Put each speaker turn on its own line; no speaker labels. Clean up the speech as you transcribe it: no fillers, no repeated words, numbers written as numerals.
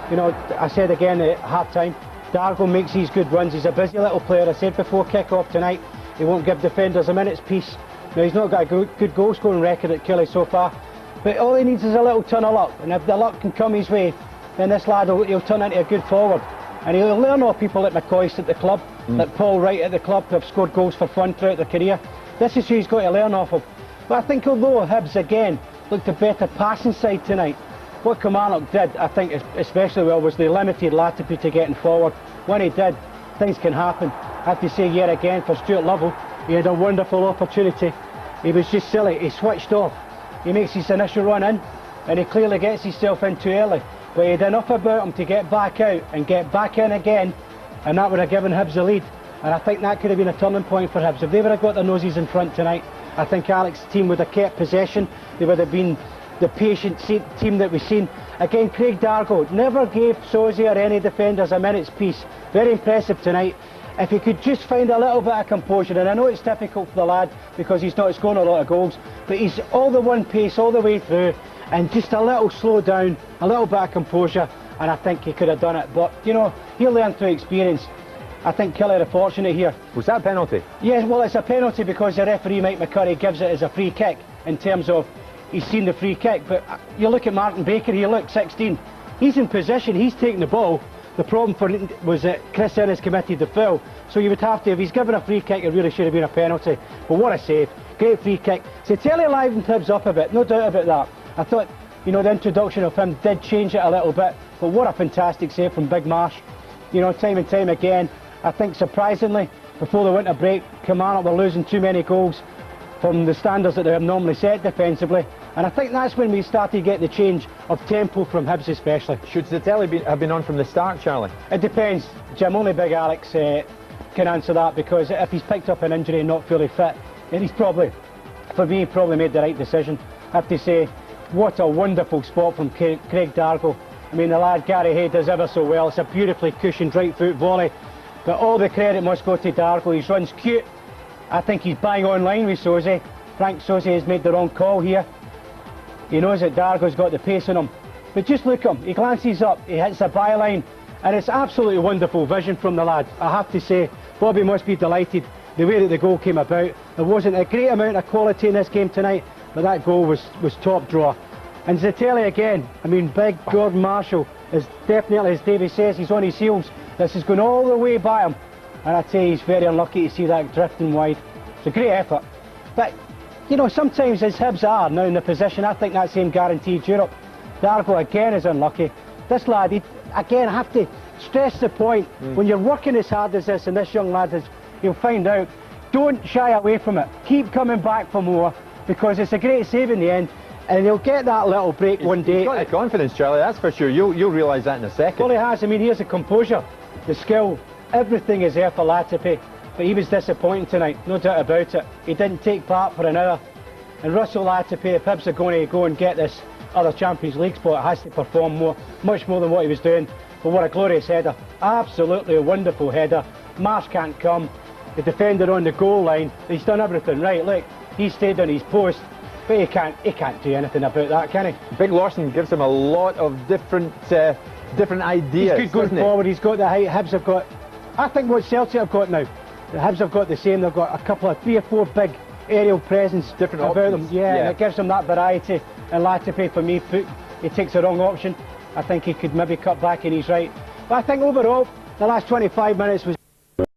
You know, I said again at half-time, Dargo makes these good runs. He's a busy little player. I said before kick-off tonight, he won't give defenders a minute's peace. Now, he's not got a good goal-scoring record at Killie so far, but all he needs is a little turn of luck, and if the luck can come his way, then this lad, he'll turn into a good forward. And he'll learn off people like McCoist at the club, like Paul Wright at the club, who have scored goals for fun throughout their career. This is who he's got to learn off of. But I think although Hibs, again, looked a better passing side tonight, what Kilmarnock did, I think especially well, was they limited Latipi to getting forward. When he did, things can happen. I have to say yet again for Stuart Lovell, he had a wonderful opportunity. He was just silly, he switched off. He makes his initial run in, and he clearly gets himself in too early. But he had enough about him to get back out and get back in again, and that would have given Hibs the lead. And I think that could have been a turning point for Hibs. If they would have got their noses in front tonight, I think Alex's team would have kept possession. They would have been the patient team that we've seen. Again, Craig Dargo never gave Sosie or any defenders a minute's peace. Very impressive tonight. If he could just find a little bit of composure, and I know it's difficult for the lad because he's not scoring a lot of goals, but he's all the one pace all the way through, and just a little slow down, a little bit of composure, and I think he could have done it. But, you know, he'll learn through experience. I think Killie are fortunate here.
Was that a penalty?
Yes, well, it's a penalty because the referee, Mike McCurry, gives it as a free kick in terms of he's seen the free kick. But you look at Martin Baker here, look, 16. He's in position, he's taking the ball. The problem for it was that Chris Ennis committed the foul. So you would have to, if he's given a free kick, it really should have been a penalty. But what a save. Great free kick. So Telly livened Hibs up a bit, no doubt about that. I thought, you know, the introduction of him did change it a little bit. But what a fantastic save from Big Marsh. You know, time and time again. I think surprisingly, before the winter break, Kilmarnock were losing too many goals from the standards that they have normally set defensively. And I think that's when we started to get the change of tempo from Hibs especially.
Should Zatelli have been on from the start, Charlie?
It depends, Jim. Only Big Alex can answer that, because if he's picked up an injury and not fully fit, then he's probably, for me, probably made the right decision. I have to say, what a wonderful spot from Craig Dargo. I mean, the lad Gary Hay does ever so well. It's a beautifully cushioned right foot volley. But all the credit must go to Dargo. His run's cute. I think he's bang on line with Sosie. Frank Sosie has made the wrong call here. He knows that Dargo's got the pace on him. But just look at him. He glances up, he hits the byline, and it's absolutely wonderful vision from the lad. I have to say, Bobby must be delighted the way that the goal came about. There wasn't a great amount of quality in this game tonight, but that goal was top draw. And Zatelli again, I mean, big Gordon Marshall is definitely, as Davey says, he's on his heels. This is going all the way by him. And I tell you, he's very unlucky to see that drifting wide. It's a great effort. But, you know, sometimes as Hibs are now in the position, I think that same guaranteed Europe. Dargo again is unlucky. This lad, again, I have to stress the point, when you're working as hard as this, and this young lad is, you'll find out, don't shy away from it. Keep coming back for more, because it's a great save in the end, and he'll get that little break one day.
He's got the confidence, Charlie, that's for sure. You'll realise that in a second.
Well, he has. I mean, here's the composure, the skill, everything is there for Latipi. But he was disappointing tonight, no doubt about it. He didn't take part for an hour. And Russell Latipi, if Hibs are going to go and get this other Champions League spot, has to perform much more than what he was doing. But what a glorious header. Absolutely a wonderful header. Marsh can't come. The defender on the goal line, he's done everything right. Look, he stayed on his post. But he can't do anything about that, can he?
Big Lawson gives him a lot of different ideas.
He's good going forward, he's got the height. Hibs have got, I think what Celtic have got now, the Hibs have got the same. They've got a couple of 3 or 4 big aerial presence
different
about
options.
them. Yeah, and it gives them that variety. And Latipi, for me, he takes the wrong option. I think he could maybe cut back in his right. But I think overall, the last 25 minutes was